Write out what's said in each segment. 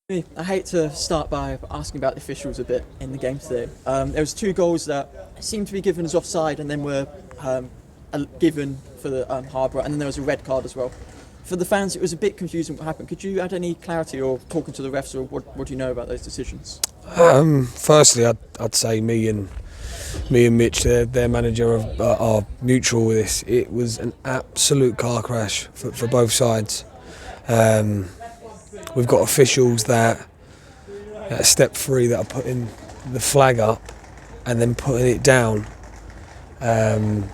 I hate to start by asking about the officials a bit in the game today. There was two goals that seemed to be given as offside and then were given for the Harborough, and then there was a red card as well. For the fans, it was a bit confusing what happened. Could you add any clarity or talking to the refs, or what do you know about those decisions? Firstly, I'd say me and Mitch, their manager, are mutual with this. It was an absolute car crash for both sides. We've got officials that at step 3 that are putting the flag up and then putting it down, and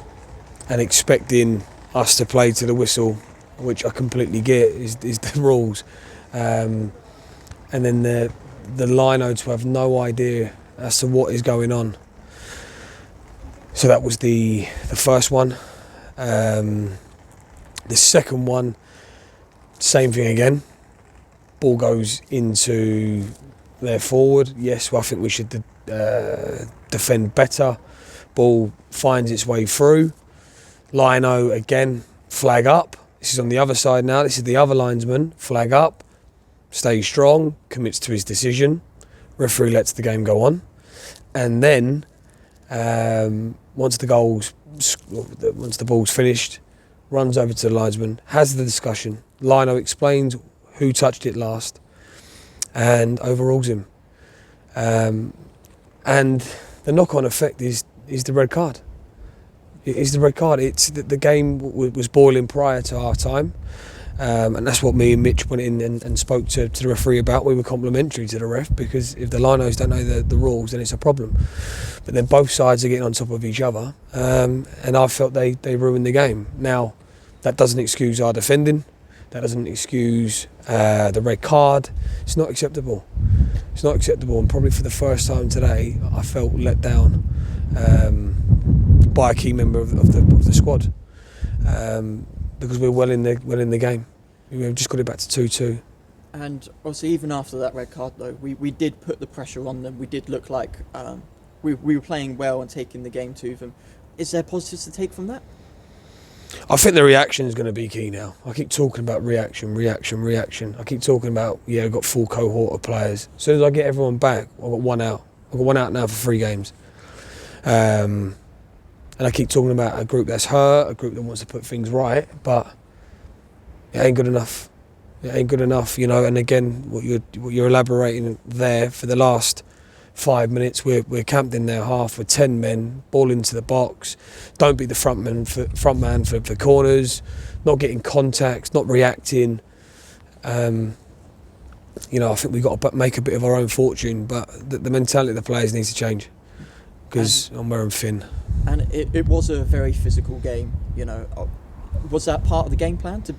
expecting us to play to the whistle, which I completely get is the rules, and then the lino to have no idea as to what is going on. So that was the first one. The second one, same thing again. Ball goes into their forward. Yes, well, I think we should defend better. Ball finds its way through. Lino again, flag up. This is on the other side now. This is the other linesman. Flag up. Stays strong. Commits to his decision. Referee lets the game go on. And then once the ball's finished, runs over to the linesman, has the discussion. Lino explains who touched it last, and overrules him. And the knock-on effect is the red card. It is the red card. It's the game was boiling prior to half time, and that's what me and Mitch went in and spoke to the referee about. We were complimentary to the ref, because if the linos don't know the rules, then it's a problem. But then both sides are getting on top of each other, and I felt they ruined the game. Now, that doesn't excuse our defending. That doesn't excuse the red card. It's not acceptable. It's not acceptable, and probably for the first time today, I felt let down by a key member of the squad, because we're well in the game. We've just got it back to 2-2. And obviously, even after that red card, though, we did put the pressure on them. We did look like we were playing well and taking the game to them. Is there positives to take from that? I think the reaction is going to be key now. I keep talking about reaction. I keep talking about, I've got full cohort of players. As soon as I get everyone back, I've got one out. I've got one out now for 3 games. And I keep talking about a group that's hurt, a group that wants to put things right, but it ain't good enough. It ain't good enough, and again, what you're elaborating there, for the last 5 minutes, we're camped in their half with 10 men, ball into the box, don't beat the front man for corners, not getting contacts, not reacting. I think we've got to make a bit of our own fortune, but the mentality of the players needs to change, because I'm wearing thin. And it was a very physical game, Was that part of the game plan to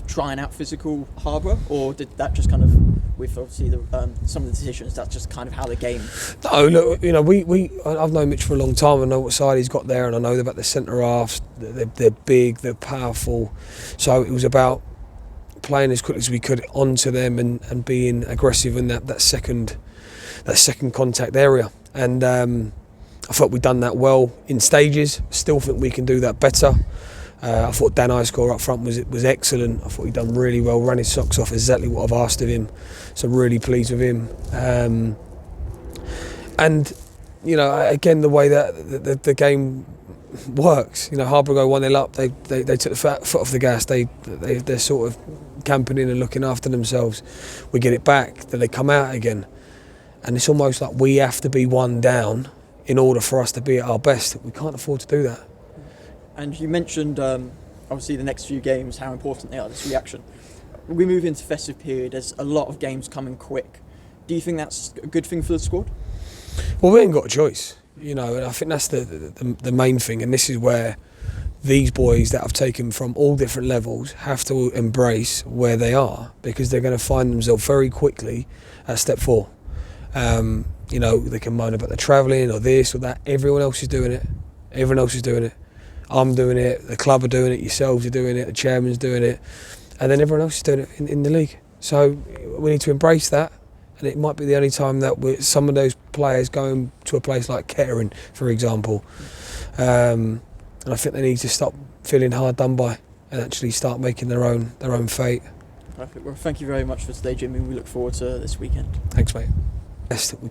try and out physical Harborough, or did that just kind of, with obviously some of the decisions, that's just kind of how the game? No, look, I've known Mitch for a long time. I know what side he's got there, and I know about the centre halves. They're big, they're powerful. So it was about playing as quickly as we could onto them and being aggressive in that second contact area. And I thought we'd done that well in stages. Still think we can do that better. I thought Dan Iscore up front was excellent. I thought he'd done really well, ran his socks off, exactly what I've asked of him. So really pleased with him. And again, the way that the game works. Harborough go 1-0 up. They took the foot off the gas. They're sort of camping in and looking after themselves. We get it back, then they come out again, and it's almost like we have to be one down in order for us to be at our best. We can't afford to do that. And you mentioned, obviously, the next few games, how important they are, this reaction. We move into festive period, there's a lot of games coming quick. Do you think that's a good thing for the squad? Well, we ain't got a choice, and I think that's the main thing, and this is where these boys that I've taken from all different levels have to embrace where they are, because they're going to find themselves very quickly at step 4. They can moan about the travelling or this or that. Everyone else is doing it. I'm doing it, the club are doing it, yourselves are doing it, the chairman's doing it, and then everyone else is doing it in the league. So we need to embrace that, and it might be the only time that some of those players going to a place like Kettering, for example, and I think they need to stop feeling hard done by and actually start making their own fate. Perfect. Well, thank you very much for today, Jimmy. We look forward to this weekend. Thanks, mate. Best that we